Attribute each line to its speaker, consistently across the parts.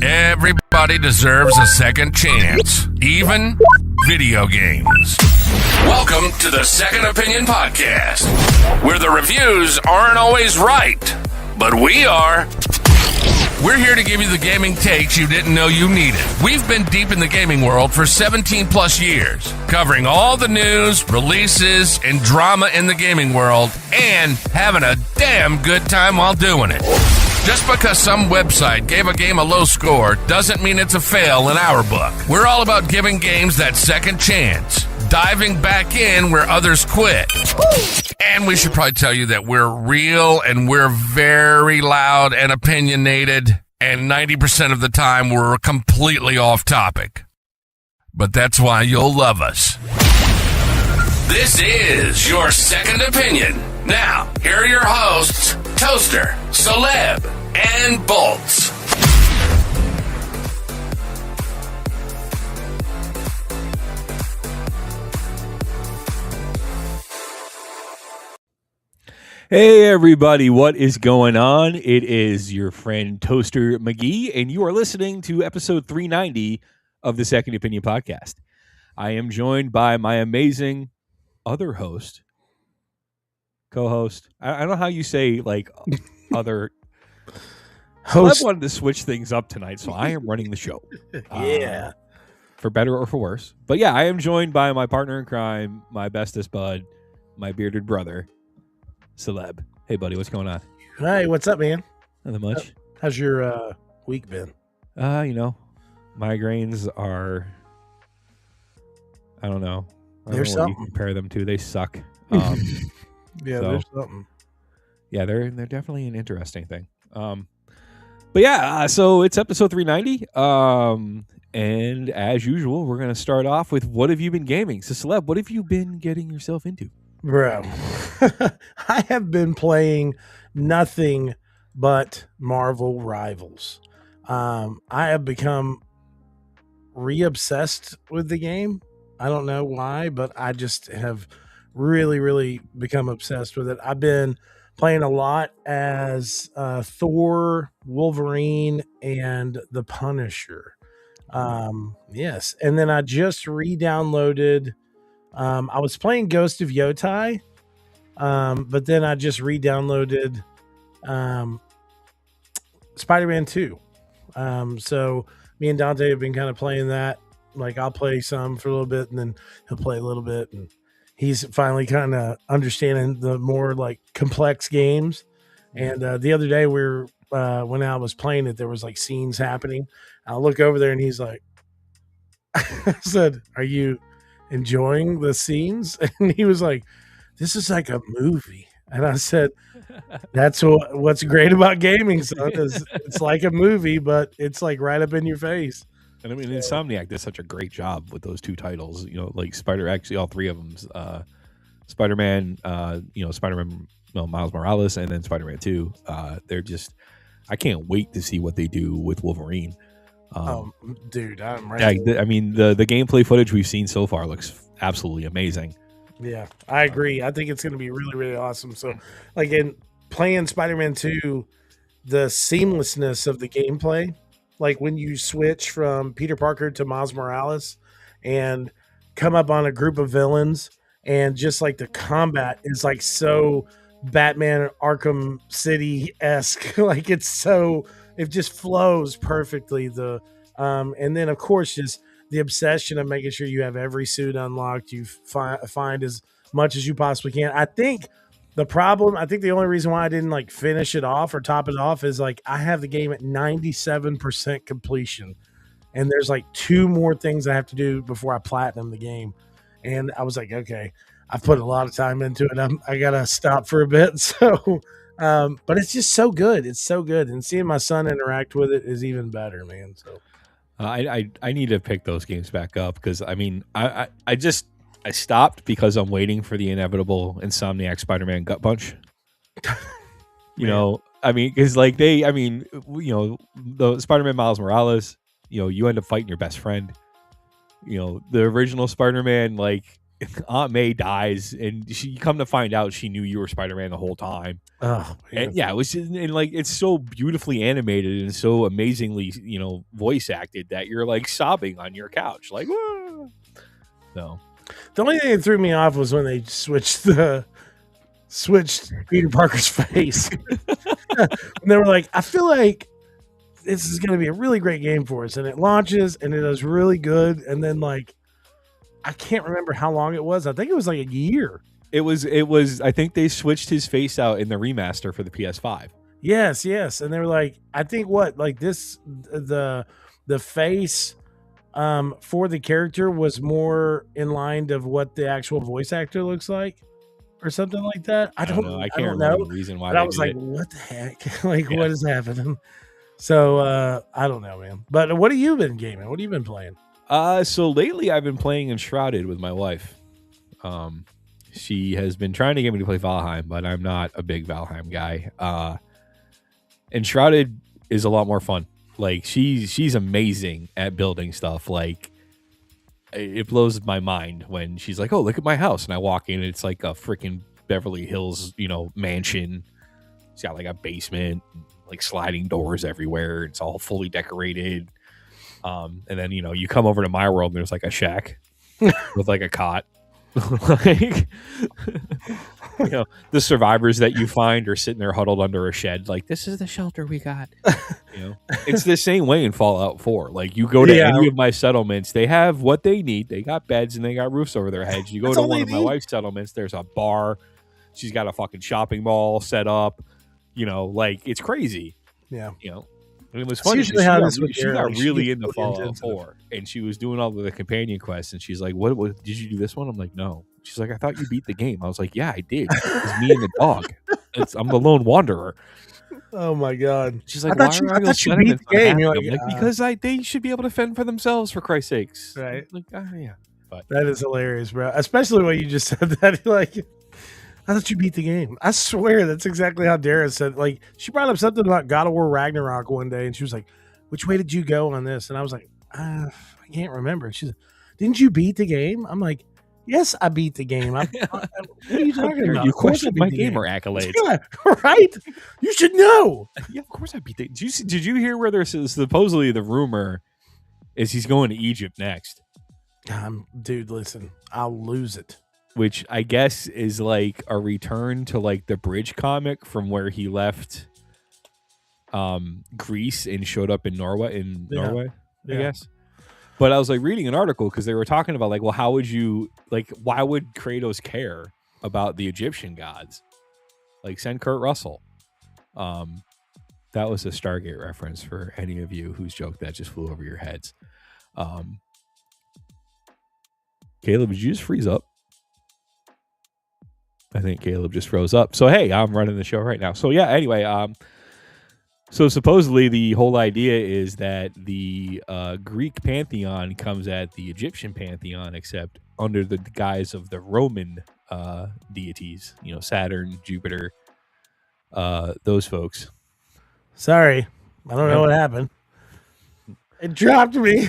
Speaker 1: Everybody deserves a second chance, even video games. Welcome to the Second Opinion Podcast, where the reviews aren't always right, but we are. We're here to give you the gaming takes you didn't know you needed. We've been deep in the gaming world for 17 plus years, covering all the news, releases, and drama in the gaming world, and having a damn good time while doing it. Just because some website gave a game a low score doesn't mean it's a fail in our book. We're all about giving games that second chance, diving back in where others quit. And we should probably tell you that we're real and we're very loud and opinionated, and 90% of the time we're completely off topic. But that's why you'll love us. This is your Second Opinion. Now, here are your hosts, Toaster, Soleb, and Bolts.
Speaker 2: Hey everybody, what is going on? It is your friend Toaster McGee, and you are listening to episode 390 of the Second Opinion Podcast. I am joined by my amazing other host, co-host. I don't know how you say like other host. I wanted to switch things up tonight, so I am running the show.
Speaker 3: Yeah.
Speaker 2: For better or for worse. But yeah, I am joined by my partner in crime, my bestest bud, my bearded brother, Soleb. Hey, buddy, what's going on?
Speaker 3: Hey, what's up, man?
Speaker 2: Nothing much.
Speaker 3: How's your week been?
Speaker 2: Migraines are, I don't know.
Speaker 3: There's
Speaker 2: what
Speaker 3: something.
Speaker 2: you compare them to. They suck.
Speaker 3: Yeah, there's something.
Speaker 2: Yeah, they're definitely an interesting thing. But yeah, so it's episode 390. And as usual, we're going to start off with what have you been gaming? So, Celeb, what have you been getting yourself into?
Speaker 3: Bro, I have been playing nothing but Marvel Rivals. I have become re-obsessed with the game. I don't know why, but I just have really, really become obsessed with it. I've been playing a lot as Thor, Wolverine, and the Punisher. Yes. And then I just re-downloaded. I was playing Ghost of Yotai, but then I just re-downloaded Spider-Man 2. So me and Dante have been kind of playing that. Like I'll play some for a little bit, and then he'll play a little bit, and he's finally kind of understanding the more like complex games. And the other day when I was playing it, there was like scenes happening. I'll look over there, and he's like, I said, "Are you enjoying the scenes?" And he was like, "This is like a movie." And I said, "That's what's great about gaming, son, is it's like a movie, but it's like right up in your face."
Speaker 2: And I mean, Insomniac did such a great job with those two titles. You know, like actually all three of them, Spider-Man, Spider-Man, Miles Morales, and then Spider-Man 2. They're just, I can't wait to see what they do with Wolverine.
Speaker 3: Dude, I'm ready.
Speaker 2: Yeah, I mean, the gameplay footage we've seen so far looks absolutely amazing.
Speaker 3: Yeah, I agree. I think it's going to be really, really awesome. So, like in playing Spider-Man 2, the seamlessness of the gameplay, like when you switch from Peter Parker to Miles Morales and come up on a group of villains, and just like the combat is like so Batman Arkham City-esque. Like it just flows perfectly. And then of course just the obsession of making sure you have every suit unlocked. You find as much as you possibly can. I think the only reason why I didn't like finish it off or top it off is like I have the game at 97% completion, and there's like 2 more things I have to do before I platinum the game. And I was like, okay, I've put a lot of time into it. I gotta stop for a bit. So, but it's just so good. It's so good, and seeing my son interact with it is even better, man. So,
Speaker 2: I need to pick those games back up because I mean, I stopped because I'm waiting for the inevitable Insomniac Spider-Man gut punch. You know, I mean, because the Spider-Man Miles Morales, you end up fighting your best friend. The original Spider-Man, like Aunt May dies, and she come to find out she knew you were Spider-Man the whole time.
Speaker 3: Oh, man.
Speaker 2: And yeah, it was just, and like it's so beautifully animated and so amazingly, voice acted that you're like sobbing on your couch, like. Whoa. So
Speaker 3: The only thing that threw me off was when they switched Peter Parker's face. And they were like, I feel like this is going to be a really great game for us, and it launches and it does really good, and then like I can't remember how long it was. I think it was like a year.
Speaker 2: It was. I think they switched his face out in the remaster for the PS5.
Speaker 3: Yes, and they were like, I think the face for the character was more in line of what the actual voice actor looks like, or something like that. I don't know.
Speaker 2: I can't remember the reason why.
Speaker 3: But I was like, what the heck? Like, what is happening? So I don't know, man. But what have you been gaming? What have you been playing?
Speaker 2: So lately I've been playing Enshrouded with my wife. She has been trying to get me to play Valheim, but I'm not a big Valheim guy. Enshrouded is a lot more fun. Like she's amazing at building stuff. Like it blows my mind when she's like, "Oh, look at my house," and I walk in and it's like a freaking Beverly Hills, mansion. It's got like a basement, like sliding doors everywhere. It's all fully decorated. And then you come over to my world and there's like a shack with like a cot. Like the survivors that you find are sitting there huddled under a shed, like, this is the shelter we got. It's the same way in Fallout 4. Like, you go to any of my settlements, they have what they need. They got beds and they got roofs over their heads. You go to one of my wife's settlements, there's a bar. She's got a fucking shopping mall set up. Like, it's crazy.
Speaker 3: Yeah.
Speaker 2: And it was funny. She got really into Fallout 4, and she was doing all of the companion quests, and she's like, what did you do this one? I'm like, no. She's like, I thought you beat the game. I was like, yeah, I did. It's me and the dog. I'm the lone wanderer.
Speaker 3: Oh my god.
Speaker 2: She's like, I thought you beat the game.
Speaker 3: You're
Speaker 2: like, because they should be able to fend for themselves, for Christ's sakes.
Speaker 3: Right.
Speaker 2: Like, yeah. But
Speaker 3: that is hilarious, bro. Especially when you just said that. Like, I thought you beat the game. I swear that's exactly how Dara said. Like, she brought up something about God of War Ragnarok one day, and she was like, which way did you go on this? And I was like, I can't remember. She's like, didn't you beat the game? I'm like, yes, I beat the game. What are you talking about?
Speaker 2: You questioned my gamer accolades.
Speaker 3: Yeah, right? You should know.
Speaker 2: Yeah, of course I beat the game. Did you hear where there's supposedly the rumor is he's going to Egypt next?
Speaker 3: Dude, listen, I'll lose it.
Speaker 2: Which I guess is like a return to like the Bridge comic from where he left Greece and showed up in Norway, I guess. But I was like reading an article because they were talking about like, well, how would you why would Kratos care about the Egyptian gods? Like, send Kurt Russell. That was a Stargate reference for any of you whose joke that just flew over your heads. Caleb, did you just freeze up? I think Caleb just froze up. So, hey, I'm running the show right now. So, yeah, anyway, so supposedly the whole idea is that the Greek pantheon comes at the Egyptian pantheon, except under the guise of the Roman deities, Saturn, Jupiter, those folks.
Speaker 3: Sorry. I don't know what happened. It dropped me.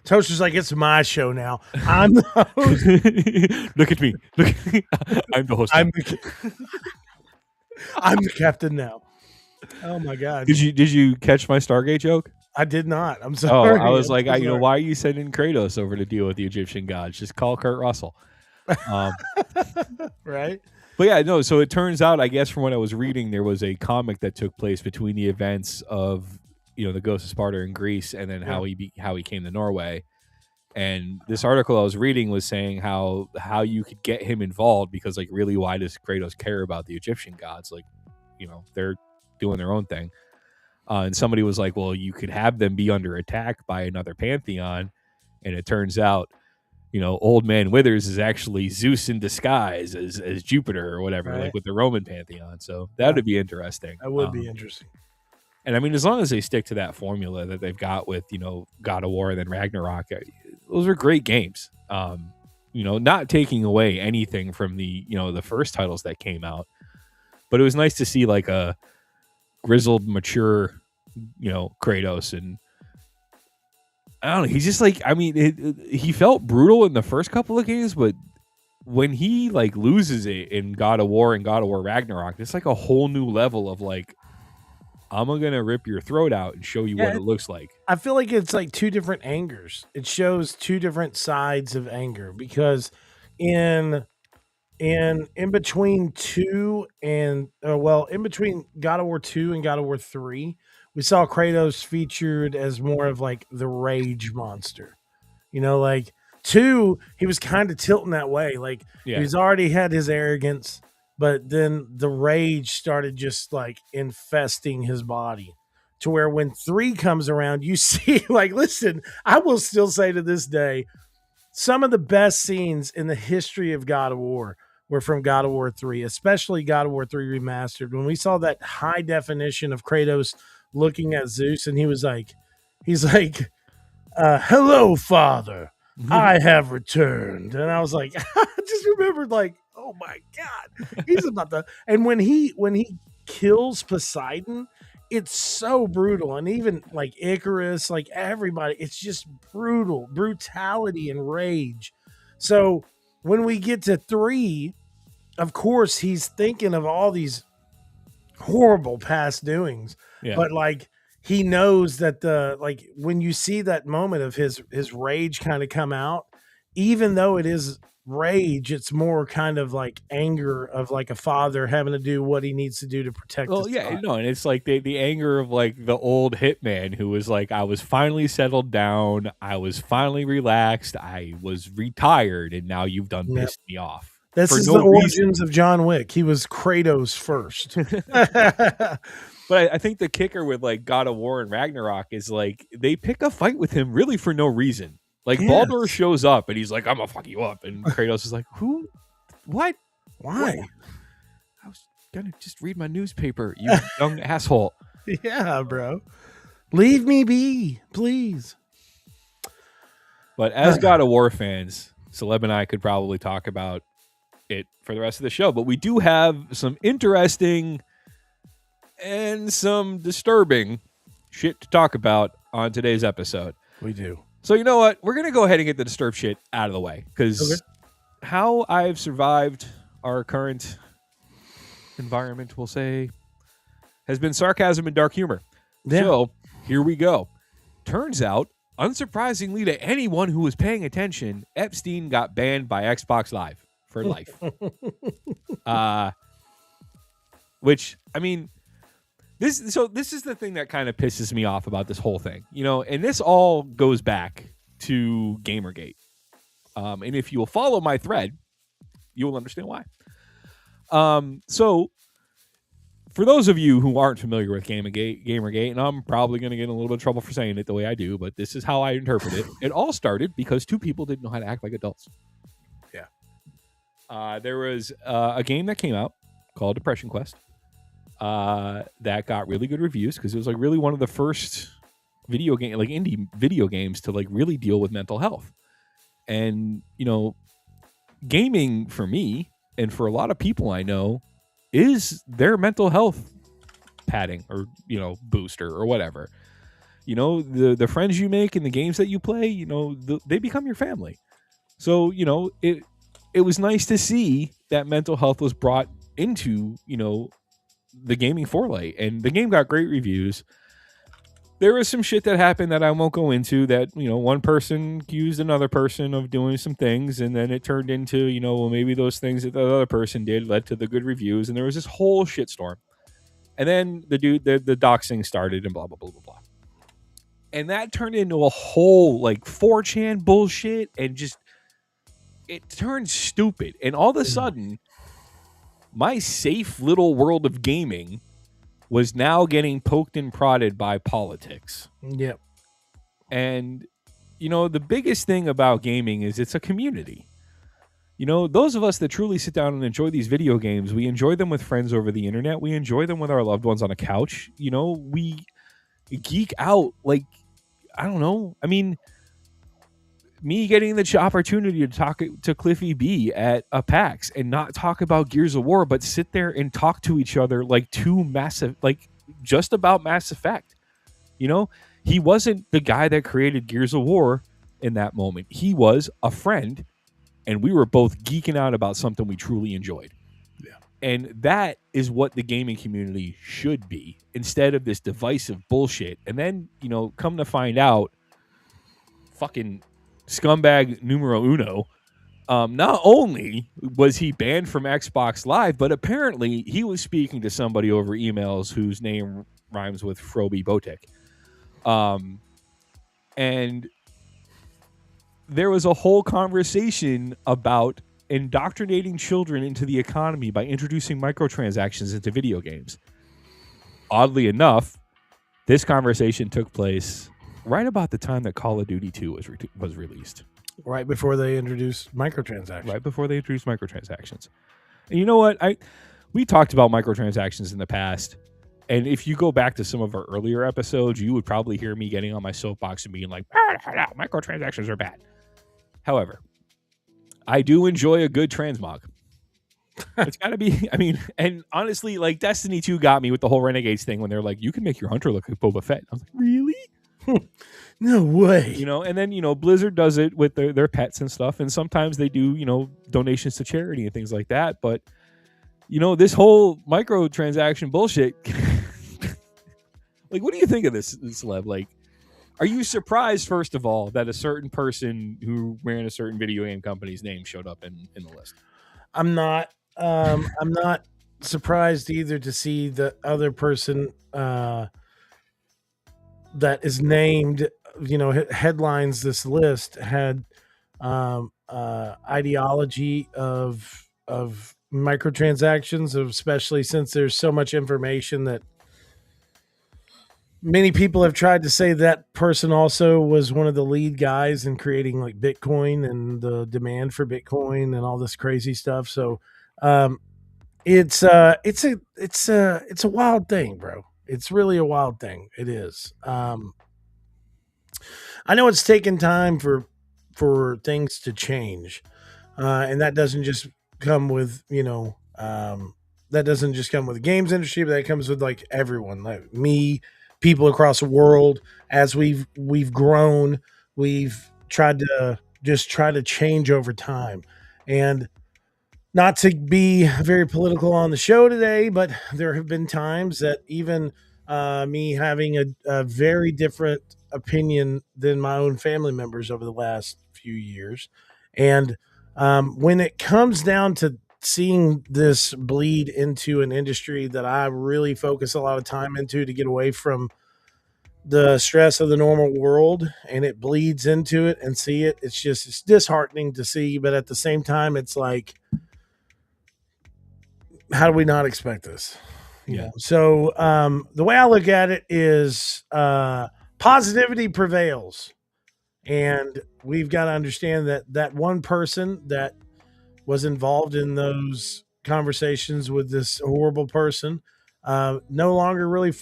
Speaker 3: Toaster's like, it's my show now. I'm the host.
Speaker 2: Look at me. I'm the host.
Speaker 3: I'm the captain now. Oh my god!
Speaker 2: Did you catch my Stargate joke?
Speaker 3: I did not. I'm sorry.
Speaker 2: Oh, I was like, why are you sending Kratos over to deal with the Egyptian gods? Just call Kurt Russell.
Speaker 3: Right.
Speaker 2: But yeah, no. So it turns out, I guess, from what I was reading, there was a comic that took place between the events of the Ghost of Sparta in Greece, and then how he came to Norway. And this article I was reading was saying how you could get him involved, because like, really, why does Kratos care about the Egyptian gods? Like, they're doing their own thing. And somebody was like, well, you could have them be under attack by another pantheon. And it turns out, Old Man Withers is actually Zeus in disguise as Jupiter or whatever,
Speaker 3: right,
Speaker 2: like with the Roman pantheon. So that would be interesting.
Speaker 3: That would be interesting.
Speaker 2: And I mean, as long as they stick to that formula that they've got with, God of War and then Ragnarok, those are great games. Not taking away anything from the, the first titles that came out, but it was nice to see like a grizzled, mature, Kratos. And I don't know, he's just like, I mean, he felt brutal in the first couple of games, but when he like loses it in God of War and God of War Ragnarok, it's like a whole new level of like, I'm gonna rip your throat out and show you what it looks like.
Speaker 3: I feel like it's like two different angers. It shows two different sides of anger because in in between two and in between God of War 2 and God of War 3, we saw Kratos featured as more of like the rage monster. Like 2, he was kind of tilting that way. Like he's already had his arrogance, but then the rage started just like infesting his body to where when 3 comes around, you see like, listen, I will still say to this day, some of the best scenes in the history of God of War were from God of War 3, especially God of War 3 Remastered. When we saw that high definition of Kratos looking at Zeus and he's like, hello, Father, I have returned. And I was like, I just remembered like, oh my God, he's about to. And when he kills Poseidon, it's so brutal. And even like Icarus, like everybody, it's just brutality and rage. So when we get to 3, of course, he's thinking of all these horrible past doings, but like he knows that when you see that moment of his rage kind of come out, even though it is rage, it's more kind of like anger of like a father having to do what he needs to do to protect his child.
Speaker 2: And it's like the anger of like the old hitman who was like, I was finally settled down, I was finally relaxed, I was retired, and now you've done pissed me off.
Speaker 3: This is the origins of John Wick. He was Kratos first.
Speaker 2: But I think the kicker with like God of War and Ragnarok is like they pick a fight with him really for no reason. Like Baldur shows up and he's like, I'm gonna fuck you up. And Kratos is like, who? What?
Speaker 3: Why?
Speaker 2: What? I was gonna just read my newspaper, you young asshole.
Speaker 3: Yeah, bro. Leave me be, please.
Speaker 2: But as God of War fans, Soleb and I could probably talk about it for the rest of the show. But we do have some interesting and some disturbing shit to talk about on today's episode.
Speaker 3: We do.
Speaker 2: So you know what? We're going to go ahead and get the disturbed shit out of the way. Because how I've survived our current environment, we'll say, has been sarcasm and dark humor. Yeah. So here we go. Turns out, unsurprisingly to anyone who was paying attention, Epstein got banned by Xbox Live for life. Which, I mean, this is the thing that kind of pisses me off about this whole thing, and this all goes back to Gamergate. And if you'll follow my thread, you will understand why. So for those of you who aren't familiar with Gamergate, and I'm probably going to get in a little bit of trouble for saying it the way I do, but this is how I interpret it. It all started because 2 people didn't know how to act like adults. Yeah. There was a game that came out called Depression Quest that got really good reviews because it was like really one of the first indie video games to like really deal with mental health. And, gaming for me and for a lot of people I know is their mental health padding or, booster or whatever. The friends you make and the games that you play, they become your family. So, it was nice to see that mental health was brought into, the gaming forelight, and the game got great reviews. There was some shit that happened that I won't go into that, one person accused another person of doing some things, and then it turned into, well, maybe those things that the other person did led to the good reviews, and there was this whole shitstorm. And then the doxing started and blah, blah, blah, blah, blah. And that turned into a whole, like, 4chan bullshit, and just, it turned stupid. And all of a sudden, my safe little world of gaming was now getting poked and prodded by politics.
Speaker 3: Yep.
Speaker 2: And, the biggest thing about gaming is it's a community. Those of us that truly sit down and enjoy these video games, we enjoy them with friends over the internet. We enjoy them with our loved ones on a couch. We geek out like, I don't know. I mean, me getting the opportunity to talk to Cliffy B at a PAX and not talk about Gears of War, but sit there and talk to each other like just about Mass Effect. He wasn't the guy that created Gears of War in that moment. He was a friend and we were both geeking out about something we truly enjoyed.
Speaker 3: Yeah.
Speaker 2: And that is what the gaming community should be, instead of this divisive bullshit. And then, come to find out, fucking scumbag numero uno, not only was he banned from Xbox Live, but apparently he was speaking to somebody over emails whose name rhymes with Froby Botek. And there was a whole conversation about indoctrinating children into the economy by introducing microtransactions into video games. Oddly enough, this conversation took place right about the time that Call of Duty 2 was released.
Speaker 3: Right before they introduced microtransactions.
Speaker 2: Right before they introduced microtransactions. And you know what? We talked about microtransactions in the past. And if you go back to some of our earlier episodes, you would probably hear me getting on my soapbox and being like, microtransactions are bad. However, I do enjoy a good transmog. It's got to be, and honestly, like Destiny 2 got me with the whole Renegades thing when they're like, you can make your hunter look like Boba Fett. I was like, really?
Speaker 3: No way.
Speaker 2: And then, Blizzard does it with their pets and stuff. And sometimes they do, donations to charity and things like that. But, this whole microtransaction bullshit, like, what do you think of this, Celeb? Like, are you surprised, first of all, that a certain person who ran a certain video game company's name showed up in the list?
Speaker 3: I'm not. I'm not surprised either to see the other person that is named, headlines this list had ideology of microtransactions, especially since there's so much information that many people have tried to say that person also was one of the lead guys in creating like Bitcoin and the demand for Bitcoin and all this crazy stuff. So it's a wild thing, bro. It's really a wild thing. It is. I know it's taken time for things to change, and that doesn't just come with that doesn't just come with the games industry, but that comes with like everyone, like me. People across the world, as we've grown, we've tried to change over time. And not to be very political on the show today, but there have been times that even me having a very different opinion than my own family members over the last few years. And when it comes down to seeing this bleed into an industry that I really focus a lot of time into to get away from the stress of the normal world, and it bleeds into it and see it, it's disheartening to see. But at the same time, it's like, how do we not expect this?
Speaker 2: Yeah.
Speaker 3: So the way I look at it is positivity prevails. And we've got to understand that one person that was involved in those conversations with this horrible person no longer really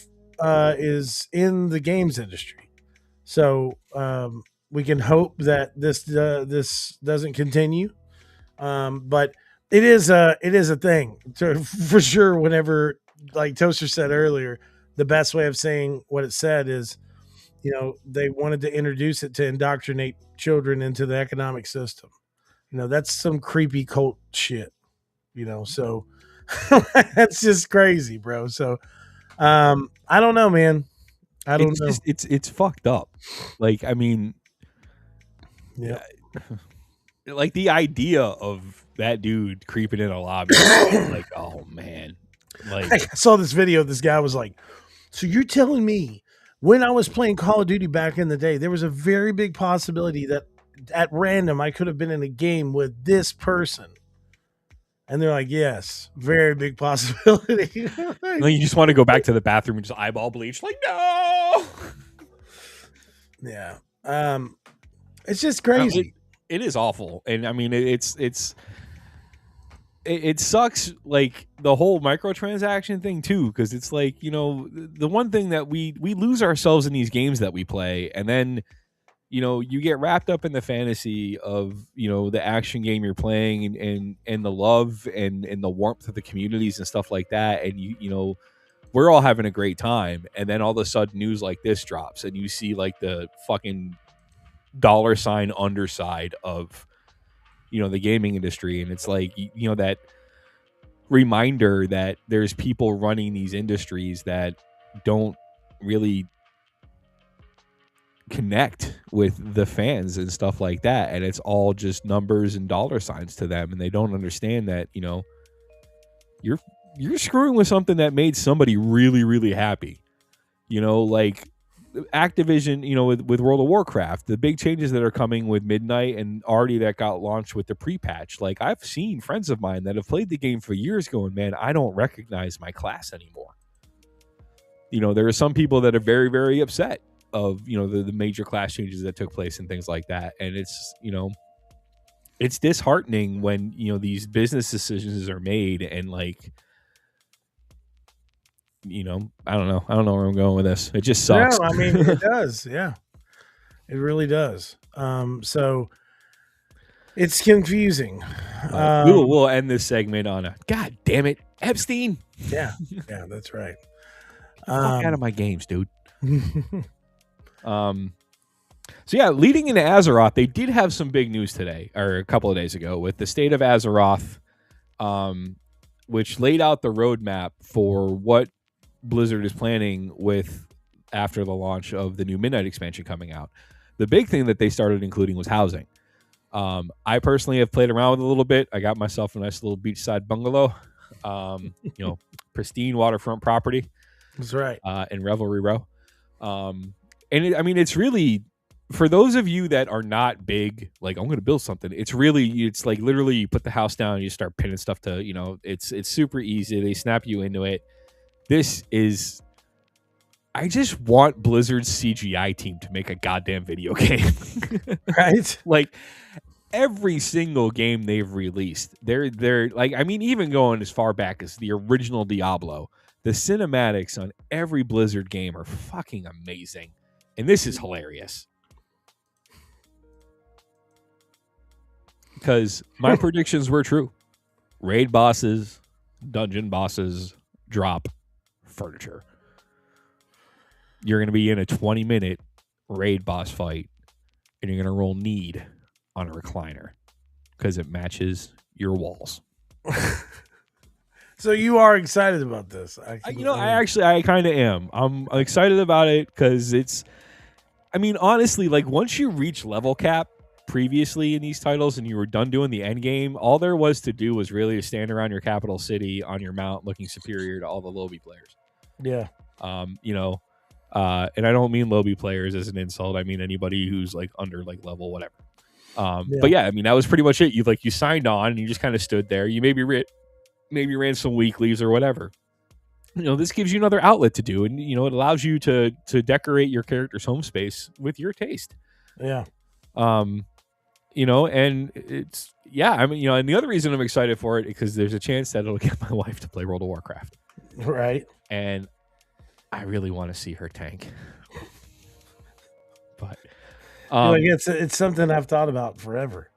Speaker 3: is in the games industry. So we can hope that this doesn't continue. But it is a thing for sure. Whenever, like Toaster said earlier, the best way of saying what it said is, they wanted to introduce it to indoctrinate children into the economic system. That's some creepy cult shit, so that's just crazy, bro. So, I don't know, man. I don't know.
Speaker 2: It's fucked up. Like,
Speaker 3: Yeah.
Speaker 2: Like the idea of that dude creeping in a lobby, like, oh man. Like,
Speaker 3: I saw this video. This guy was like, so you're telling me when I was playing Call of Duty back in the day, there was a very big possibility that at random I could have been in a game with this person? And they're like, yes, very big possibility.
Speaker 2: like, you just want to go back to the bathroom and just eyeball bleach. Like, no.
Speaker 3: Yeah. It's just crazy.
Speaker 2: It is awful. And it sucks, like the whole microtransaction thing too, because it's like, the one thing that we lose ourselves in these games that we play, and then you get wrapped up in the fantasy of the action game you're playing, and the love and the warmth of the communities and stuff like that, and we're all having a great time, and then all of a sudden news like this drops, and you see like the fucking $sign underside of the gaming industry. And it's like, that reminder that there's people running these industries that don't really connect with the fans and stuff like that, and it's all just numbers and dollar signs to them, and they don't understand that you're screwing with something that made somebody really, really happy. Like Activision, with World of Warcraft, the big changes that are coming with Midnight and already that got launched with the pre-patch. Like, I've seen friends of mine that have played the game for years going, man, I don't recognize my class anymore. There are some people that are very, very upset of, the major class changes that took place and things like that. And it's, it's disheartening when, these business decisions are made and like, I don't know where I'm going with this. It just sucks.
Speaker 3: No, I mean, it does. Yeah, it really does. So it's confusing.
Speaker 2: We'll end this segment on a God damn it, Epstein.
Speaker 3: Yeah, that's right.
Speaker 2: Fuck out of my games, dude. So yeah, leading into Azeroth, they did have some big news today, or a couple of days ago, with the state of Azeroth, which laid out the roadmap for what Blizzard is planning with after the launch of the new Midnight expansion coming out. The big thing that they started including was housing. I personally have played around with it a little bit. I got myself a nice little beachside bungalow, pristine waterfront property.
Speaker 3: That's right.
Speaker 2: In Revelry Row. It's really, for those of you that are not big, like, I'm going to build something, it's like literally you put the house down and you start pinning stuff to, it's super easy. They snap you into it. I just want Blizzard's CGI team to make a goddamn video game.
Speaker 3: Right?
Speaker 2: Like, every single game they've released, they're like, even going as far back as the original Diablo, the cinematics on every Blizzard game are fucking amazing. And this is hilarious. Because my predictions were true. Raid bosses, dungeon bosses, drop furniture. You're going to be in a 20-minute raid boss fight, and you're going to roll need on a recliner because it matches your walls.
Speaker 3: So you are excited about this?
Speaker 2: I kind of am. I'm excited about it because it's, honestly, like, once you reach level cap previously in these titles and you were done doing the end game, all there was to do was really stand around your capital city on your mount looking superior to all the lobby players.
Speaker 3: Yeah.
Speaker 2: And I don't mean lobby players as an insult. I mean anybody who's like under like level whatever. But yeah, that was pretty much it. You signed on and you just kind of stood there. You maybe ran some weeklies or whatever. This gives you another outlet to do, and it allows you to decorate your character's home space with your taste.
Speaker 3: Yeah.
Speaker 2: And it's and the other reason I'm excited for it is because there's a chance that it'll get my wife to play World of Warcraft.
Speaker 3: Right.
Speaker 2: And I really want to see her tank. But
Speaker 3: it's something I've thought about forever.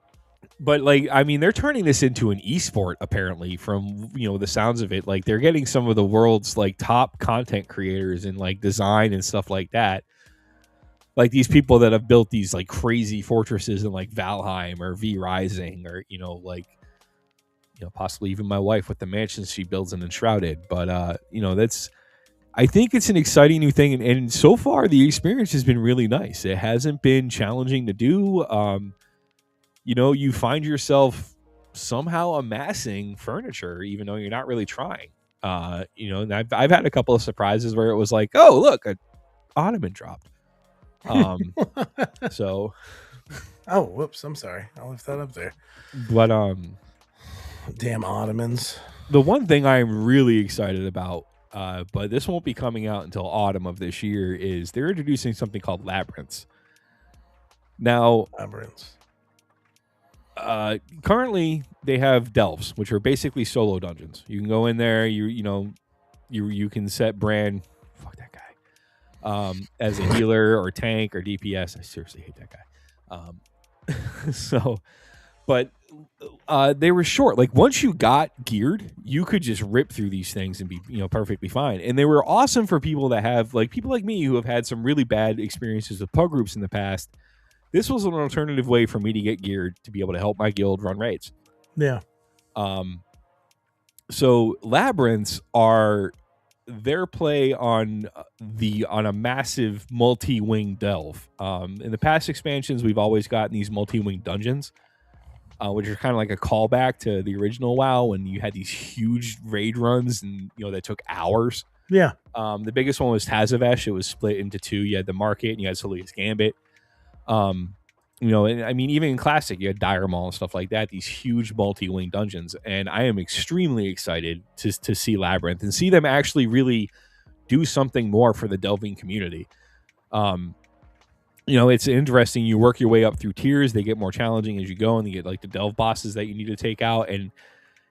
Speaker 2: But they're turning this into an esport apparently from, the sounds of it. Like, they're getting some of the world's like top content creators in like design and stuff like that. Like these people that have built these like crazy fortresses in like Valheim or V Rising or, possibly even my wife with the mansions she builds in Enshrouded. But, I think it's an exciting new thing. And so far the experience has been really nice. It hasn't been challenging to do. You find yourself somehow amassing furniture, even though you're not really trying. And I've had a couple of surprises where it was like, oh, look, an ottoman dropped. So,
Speaker 3: oh, whoops, I'm sorry. I left that up there.
Speaker 2: But
Speaker 3: damn ottomans.
Speaker 2: The one thing I'm really excited about, but this won't be coming out until autumn of this year, is they're introducing something called Labyrinths. Now,
Speaker 3: Labyrinths.
Speaker 2: Currently they have delves, which are basically solo dungeons. You can go in there, you can set brand, fuck that guy, as a healer or tank or DPS. I seriously hate that guy. But they were short. Like, once you got geared, you could just rip through these things and be, perfectly fine. And they were awesome for people that have, like, people like me who have had some really bad experiences with pug groups in the past. this was an alternative way for me to get geared to be able to help my guild run raids.
Speaker 3: Yeah.
Speaker 2: So labyrinths are their play on a massive multi-wing delve. In the past expansions, we've always gotten these multi-wing dungeons, which are kind of like a callback to the original WoW when you had these huge raid runs and that took hours.
Speaker 3: Yeah.
Speaker 2: The biggest one was Tazavesh. It was split into two. You had the Market and you had Solea's Gambit. And I mean, even in Classic, you had Dire Maul and stuff like that, these huge multi-wing dungeons. And I am extremely excited to see Labyrinth and see them actually really do something more for the delving community. It's interesting. You work your way up through tiers. They get more challenging as you go, and you get like the delve bosses that you need to take out. And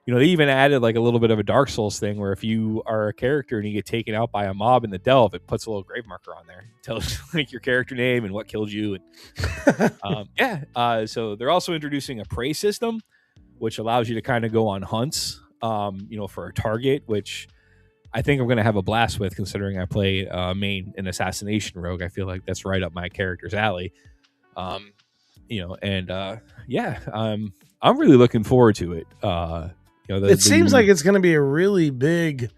Speaker 2: they even added like a little bit of a Dark Souls thing where if you are a character and you get taken out by a mob in the delve, it puts a little grave marker on there. It tells like your character name and what killed you. And so they're also introducing a prey system, which allows you to kind of go on hunts, for a target, which I think I'm going to have a blast with, considering I play main an assassination rogue. I feel like that's right up my character's alley. I'm really looking forward to it.
Speaker 3: It seems like it's going to be a really big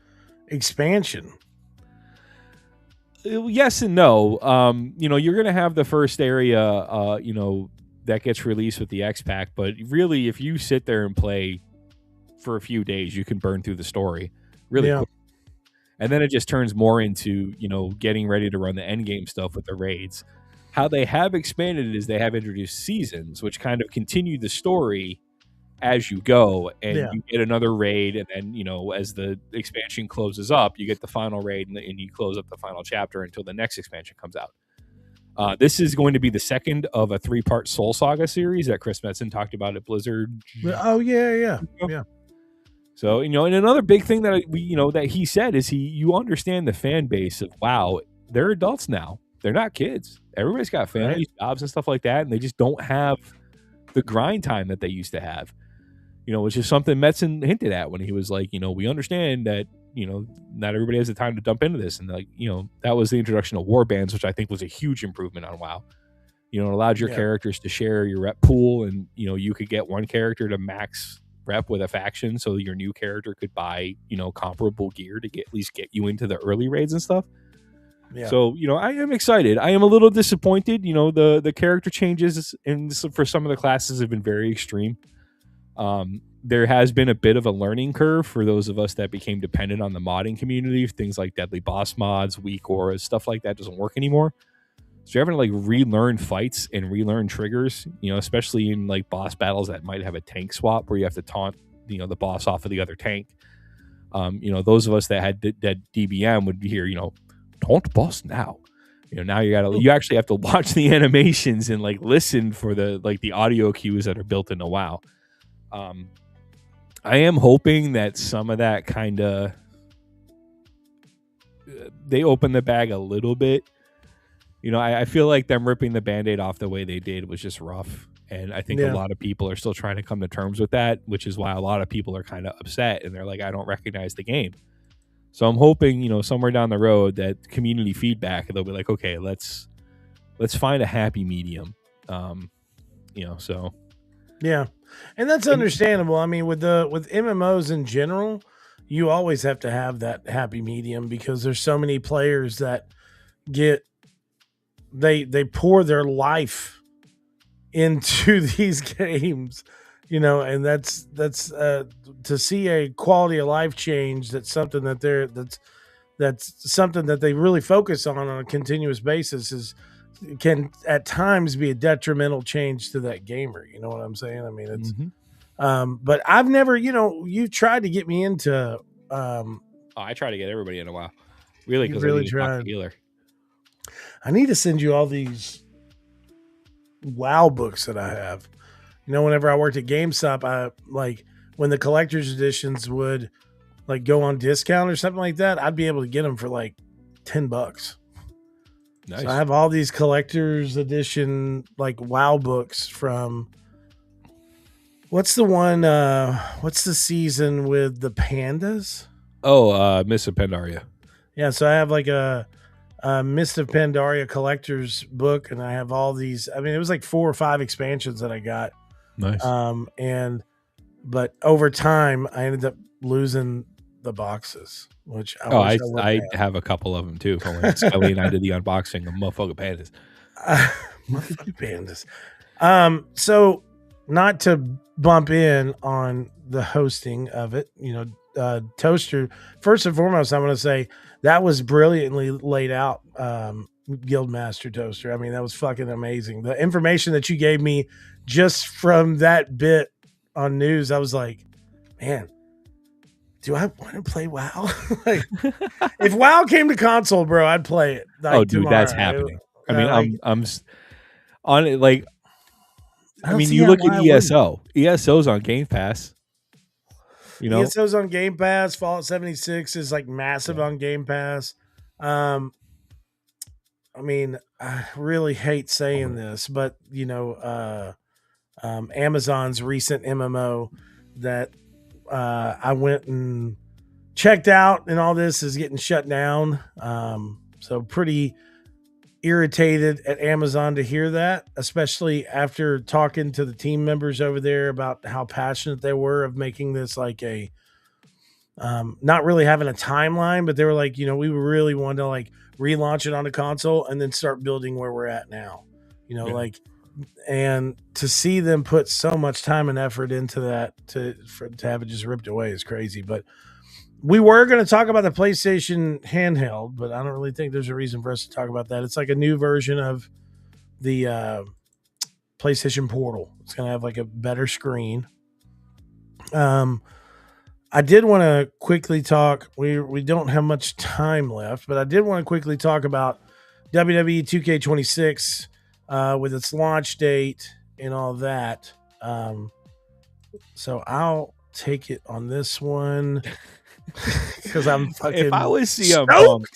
Speaker 3: expansion.
Speaker 2: Yes and no. You're going to have the first area, that gets released with the X-Pack. But really, if you sit there and play for a few days, you can burn through the story really quick. And then it just turns more into, getting ready to run the end game stuff with the raids. How they have expanded it is they have introduced seasons, which kind of continue the story as you go, and you get another raid, and then as the expansion closes up, you get the final raid, and you close up the final chapter until the next expansion comes out. This is going to be the second of a 3-part Soul Saga series that Chris Metzen talked about at Blizzard.
Speaker 3: Oh yeah.
Speaker 2: So and another big thing that that he said is you understand the fan base of WoW. They're adults now. They're not kids. Everybody's got families, jobs, and stuff like that, and they just don't have the grind time that they used to have. Which is something Metzen hinted at when he was like, we understand that, not everybody has the time to dump into this. And that was the introduction of war bands, which I think was a huge improvement on WoW. It allowed your characters to share your rep pool, and, you could get one character to max rep with a faction. So your new character could buy, comparable gear to at least get you into the early raids and stuff. Yeah. So, I am excited. I am a little disappointed. The character changes for some of the classes have been very extreme. There has been a bit of a learning curve for those of us that became dependent on the modding community. Things like deadly boss mods, weak auras, stuff like that doesn't work anymore. So you're having to like relearn fights and relearn triggers, especially in like boss battles that might have a tank swap where you have to taunt, the boss off of the other tank. Those of us that had dead DBM would hear, taunt boss now. Now you actually have to watch the animations and like listen for the audio cues that are built into WoW. I am hoping that some of that kind of they open the bag a little bit. I feel like them ripping the Band-Aid off the way they did was just rough. And I think a lot of people are still trying to come to terms with that, which is why a lot of people are kind of upset and they're like, I don't recognize the game. So I'm hoping, somewhere down the road that community feedback, they'll be like, okay, let's find a happy medium. So.
Speaker 3: Yeah. And that's understandable. I mean, with MMOs in general, you always have to have that happy medium because there's so many players that they pour their life into these games, and that's to see a quality of life change. That's something that's something that they really focus on a continuous basis can at times be a detrimental change to that gamer. You know what I'm saying? I mean, it's, but I've never, you've tried to get me into,
Speaker 2: I try to get everybody in a while, really. Cause
Speaker 3: really
Speaker 2: I need
Speaker 3: tried.
Speaker 2: a healer.
Speaker 3: I need to send you all these WoW books that I have. Whenever I worked at GameStop, I like when the collector's editions would like go on discount or something like that, I'd be able to get them for like $10. Nice. So I have all these collector's edition like WoW books from what's the one? What's the season with the pandas?
Speaker 2: Oh, Miss of Pandaria.
Speaker 3: Yeah, so I have like a Mist of Pandaria collector's book, and I have all these. I mean, it was like 4 or 5 expansions that I got.
Speaker 2: Nice.
Speaker 3: But over time, I ended up losing the boxes, which
Speaker 2: I have a couple of them too. From when Scully and I did the unboxing of Motherfucking Pandas.
Speaker 3: Motherfucking Pandas. So not to bump in on the hosting of it, Toaster. First and foremost, I'm going to say that was brilliantly laid out. Guildmaster Toaster. I mean, that was fucking amazing. The information that you gave me just from that bit on news, I was like, man, do I want to play WoW? Like, if WoW came to console, bro, I'd play it. Like,
Speaker 2: oh, dude, tomorrow. That's happening. I mean, I'm on it. Like, I mean, you look at ESO. ESO's on Game Pass.
Speaker 3: ESO's on Game Pass. Fallout 76 is like massive on Game Pass. I mean, I really hate saying this, but Amazon's recent MMO that I went and checked out, and all this is getting shut down. So pretty irritated at Amazon to hear that, especially after talking to the team members over there about how passionate they were of making this like a not really having a timeline, but they were like, we really want to like relaunch it on a console and then start building where we're at now, and to see them put so much time and effort into that to have it just ripped away is crazy. But we were going to talk about the PlayStation handheld, but I don't really think there's a reason for us to talk about that. It's like a new version of the PlayStation Portal. It's going to have like a better screen. I did want to quickly talk. We don't have much time left, but I did want to quickly talk about WWE 2K26 with its launch date and all that. So I'll take it on this one because I'm fucking.
Speaker 2: If I was CM Punk,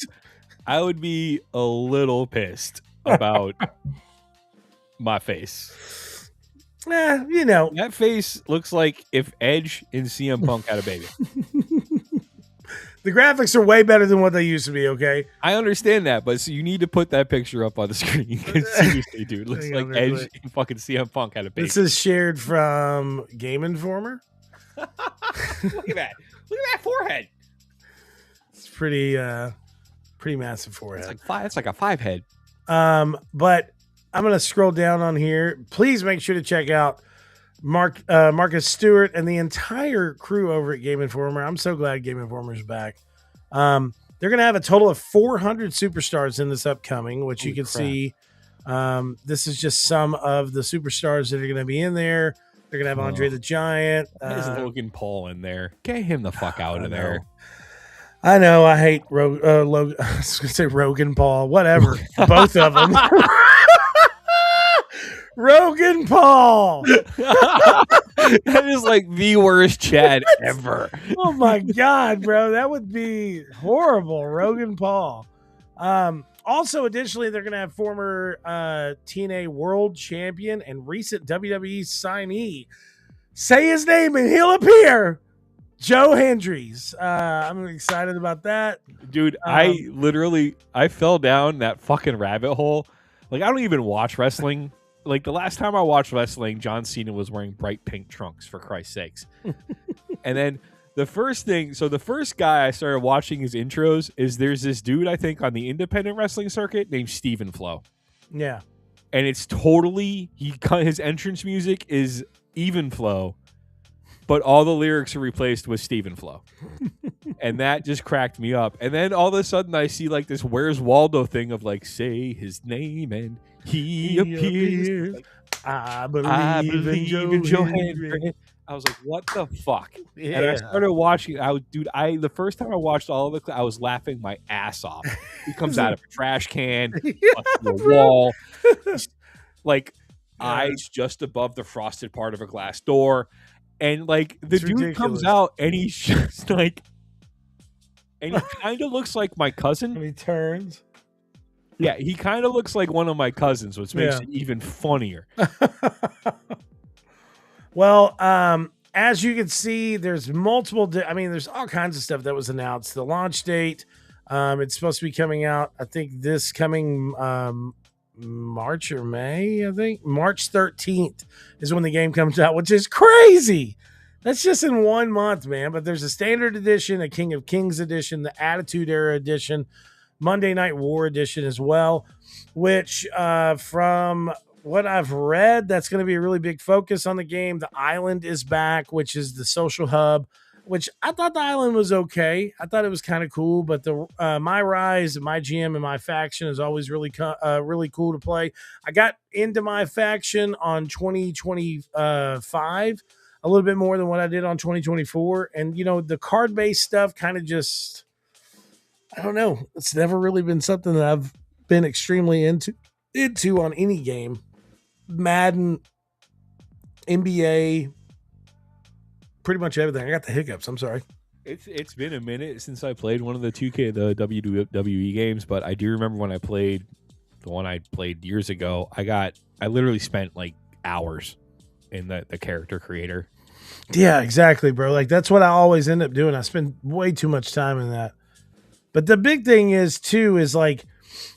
Speaker 2: I would be a little pissed about my face. That face looks like if Edge and CM Punk had a baby.
Speaker 3: The graphics are way better than what they used to be, okay?
Speaker 2: I understand that, but so you need to put that picture up on the screen. Seriously, dude. Looks like Edge and fucking CM Punk had a baby.
Speaker 3: This is shared from Game Informer.
Speaker 2: Look at that. Look at that forehead.
Speaker 3: It's pretty massive forehead.
Speaker 2: It's like a 5 head.
Speaker 3: But I'm going to scroll down on here. Please make sure to check out Marcus Stewart and the entire crew over at Game Informer. I'm so glad Game Informer is back. They're going to have a total of 400 superstars in this upcoming, which you can see. This is just some of the superstars that are going to be in there. They're going to have Andre the Giant.
Speaker 2: There's Logan Paul in there. Get him the fuck out of there.
Speaker 3: I know. I hate Logan. I was going to say Rogan Paul. Whatever. Both of them. Rogan Paul.
Speaker 2: That is like the worst Chad ever.
Speaker 3: Oh my God, bro. That would be horrible. Rogan Paul. Also, additionally, they're going to have former TNA World Champion and recent WWE signee. Say his name and he'll appear. Joe Hendries. I'm excited about that.
Speaker 2: Dude, I fell down that fucking rabbit hole. Like, I don't even watch wrestling. Like, the last time I watched wrestling, John Cena was wearing bright pink trunks, for Christ's sakes. And then the first guy I started watching his intros is there's this dude, I think, on the independent wrestling circuit named Steven Flo.
Speaker 3: Yeah.
Speaker 2: And it's totally, his entrance music is Even Flow, but all the lyrics are replaced with Steven Flo. And that just cracked me up. And then all of a sudden I see like this Where's Waldo thing of like, say his name and he appears. Like,
Speaker 3: I believe in Joe Hendry.
Speaker 2: I was like, what the fuck?
Speaker 3: Yeah.
Speaker 2: And I started watching. The first time I watched all of it, I was laughing my ass off. He comes out of a trash can, the wall, eyes just above the frosted part of a glass door. And like the dude ridiculous. Comes out and he's just like, and he kind of looks like my cousin.
Speaker 3: And he turns.
Speaker 2: Yeah, he kind of looks like one of my cousins, which makes it even funnier.
Speaker 3: Well, as you can see, there's multiple. There's all kinds of stuff that was announced. The launch date, It's supposed to be coming out, I think, this coming March or May. I think March 13th is when the game comes out, which is crazy. That's just in 1 month, man. But there's a standard edition, a King of Kings edition, the Attitude Era edition, Monday Night War edition as well, which from what I've read, that's going to be a really big focus on the game. The island is back, which is the social hub, which I thought the island was okay. I thought it was kind of cool, but the my rise, my GM, and my faction is always really really cool to play. I got into my faction on 2025 a little bit more than what I did on 2024, and the card based stuff kind of just, I don't know. It's never really been something that I've been extremely into on any game. Madden, NBA, pretty much everything. I got the hiccups. I'm sorry.
Speaker 2: It's been a minute since I played one of the WWE games, but I do remember when I played the one I played years ago. I literally spent like hours in the character creator.
Speaker 3: Yeah, exactly, bro. Like that's what I always end up doing. I spend way too much time in that. But the big thing is like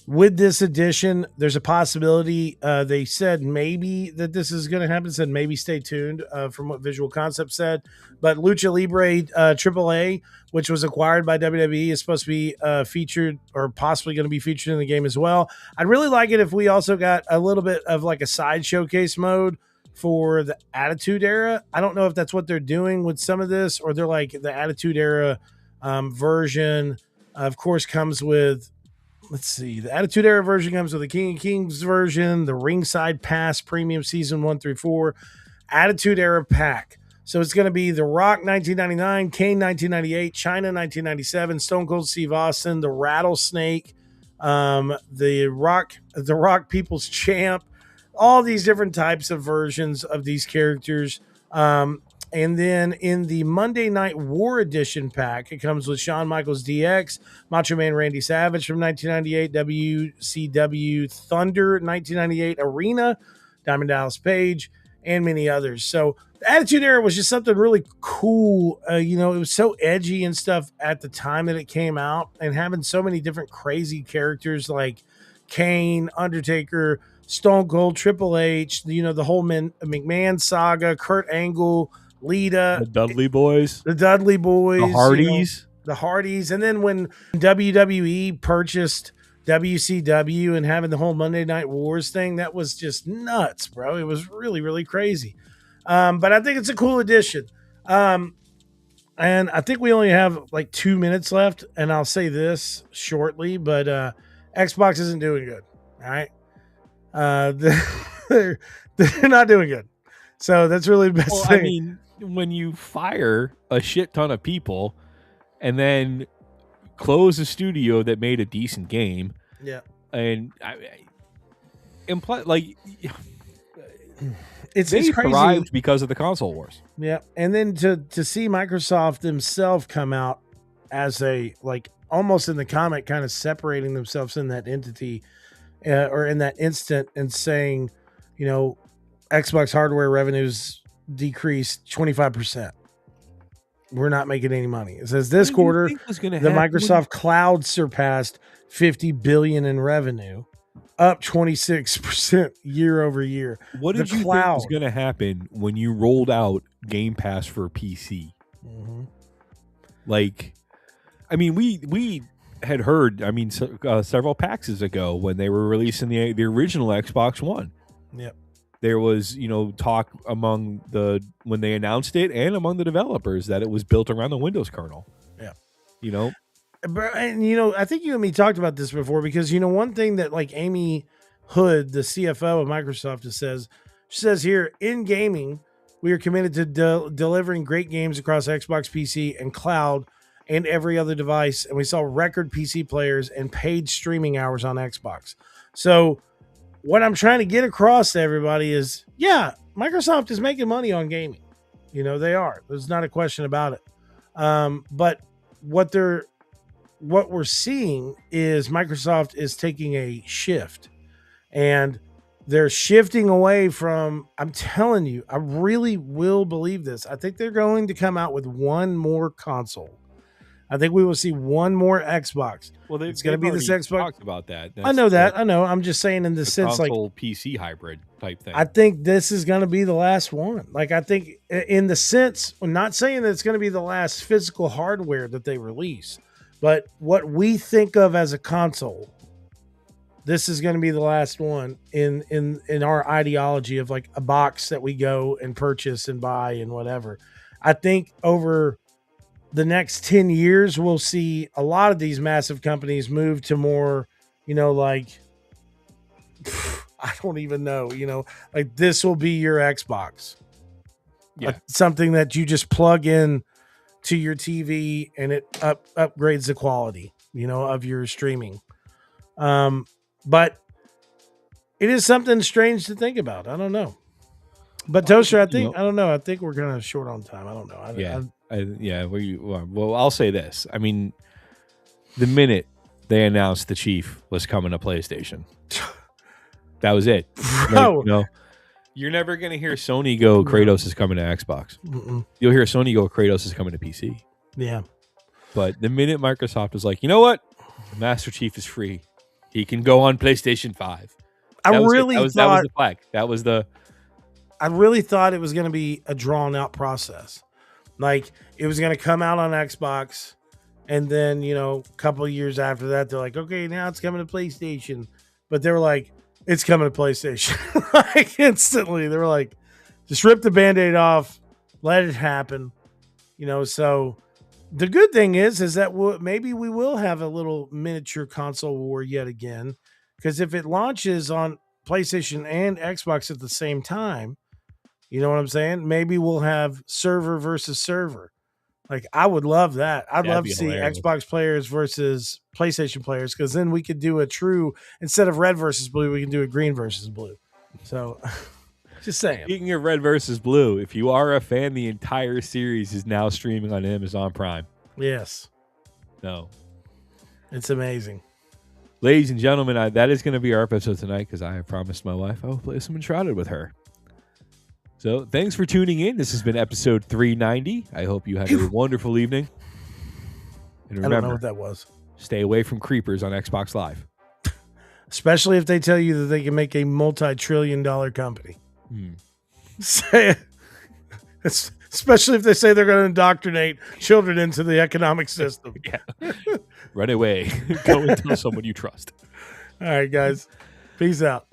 Speaker 3: with this edition, there's a possibility. They said maybe that this is going to happen. Said maybe stay tuned from what Visual Concept said. But Lucha Libre AAA, which was acquired by WWE, is supposed to be featured or possibly going to be featured in the game as well. I'd really like it if we also got a little bit of like a side showcase mode for the Attitude Era. I don't know if that's what they're doing with some of this, or they're like the Attitude Era version. Of course, comes with, let's see, the Attitude Era version comes with the King of Kings version, the Ringside Pass Premium Season 1 through 4, Attitude Era Pack. So it's going to be The Rock 1999, Kane 1998, China 1997, Stone Cold Steve Austin, the Rattlesnake, the Rock People's Champ, all these different types of versions of these characters. And then in the Monday Night War Edition pack, it comes with Shawn Michaels DX, Macho Man Randy Savage from 1998, WCW Thunder 1998, Arena, Diamond Dallas Page, and many others. So the Attitude Era was just something really cool. It was so edgy and stuff at the time that it came out, and having so many different crazy characters like Kane, Undertaker, Stone Cold, Triple H, the whole McMahon saga, Kurt Angle, Lita,
Speaker 2: the Dudley Boys,
Speaker 3: the Hardys. And then when WWE purchased WCW and having the whole Monday Night Wars thing, that was just nuts, bro. It was really, really crazy. But I think it's a cool addition. And I think we only have like 2 minutes left, and I'll say this shortly, but Xbox isn't doing good. All right. They're not doing good. So that's really the best thing.
Speaker 2: I mean, when you fire a shit ton of people and then close a studio that made a decent game, and it's crazy. Thrived because of the console wars.
Speaker 3: Yeah, and then to see Microsoft themselves come out as a almost in the comic, kind of separating themselves in that entity or in that instant and saying, Xbox hardware revenues decreased 25%. We're not making any money. It says this quarter, the Microsoft Cloud surpassed $50 billion in revenue, up 26% year over year.
Speaker 2: What did you think was going to happen when you rolled out Game Pass for PC?
Speaker 3: Mm-hmm.
Speaker 2: We had heard, several PAXs ago when they were releasing the original Xbox One.
Speaker 3: Yep.
Speaker 2: There was, talk among when they announced it and among the developers that it was built around the Windows kernel.
Speaker 3: Yeah. And, I think you and me talked about this before because, one thing that Amy Hood, the CFO of Microsoft, she says here, in gaming, we are committed to delivering great games across Xbox, PC, and cloud and every other device. And we saw record PC players and paid streaming hours on Xbox. So what I'm trying to get across to everybody is, Microsoft is making money on gaming. They are. There's not a question about it. But what we're seeing is Microsoft is taking a shift, and they're shifting away from, I'm telling you, I really will believe this. I think they're going to come out with one more console. I think we will see one more Xbox.
Speaker 2: Well,
Speaker 3: it's going to be this Xbox.
Speaker 2: Talked about that.
Speaker 3: I know that. I know. I'm just saying in the sense
Speaker 2: console PC hybrid type thing.
Speaker 3: I think this is going to be the last one. Like, I think in the sense, I'm not saying that it's going to be the last physical hardware that they release, but what we think of as a console, this is going to be the last one in our ideology of like a box that we go and purchase and buy and whatever. I think over the next 10 years, we'll see a lot of these massive companies move to more, like, I don't even know, like this will be your Xbox.
Speaker 2: Yeah.
Speaker 3: Something that you just plug in to your TV and it upgrades the quality, of your streaming. But it is something strange to think about. I don't know. But Toaster, I don't know. I think we're kind of short on time. I don't know.
Speaker 2: Well, I'll say this. I mean, the minute they announced the Chief was coming to PlayStation, that was it.
Speaker 3: Bro.
Speaker 2: Like, you're never going to hear Sony go, Kratos is coming to Xbox.
Speaker 3: Mm-mm.
Speaker 2: You'll hear Sony go, Kratos is coming to PC.
Speaker 3: Yeah.
Speaker 2: But the minute Microsoft was like, you know what? Master Chief is free. He can go on PlayStation 5. That was the flag. That was the...
Speaker 3: I really thought it was going to be a drawn out process. Like it was going to come out on Xbox. And then, a couple of years after that, they're like, okay, now it's coming to PlayStation. But they were like, it's coming to PlayStation. Like instantly. They were like, just rip the Band-Aid off. Let it happen. So the good thing is that maybe we will have a little miniature console war yet again. Because if it launches on PlayStation and Xbox at the same time, you know what I'm saying? Maybe we'll have server versus server. Like, I would love that. I'd love to see hilarious. Xbox players versus PlayStation players, because then we could do a true, instead of red versus blue, we can do a green versus blue. So, just saying.
Speaker 2: Speaking of red versus blue, if you are a fan, the entire series is now streaming on Amazon Prime.
Speaker 3: Yes.
Speaker 2: No.
Speaker 3: It's amazing.
Speaker 2: Ladies and gentlemen, that is going to be our episode tonight, because I have promised my wife I will play some Enshrouded with her. So thanks for tuning in. This has been episode 390. I hope you have a wonderful evening. And remember,
Speaker 3: I don't know what that was.
Speaker 2: Stay away from creepers on Xbox Live.
Speaker 3: Especially if they tell you that they can make a multi-trillion-dollar company. Especially if they say they're going to indoctrinate children into the economic system.
Speaker 2: Yeah. Run away. Go and tell someone you trust.
Speaker 3: All right, guys. Peace out.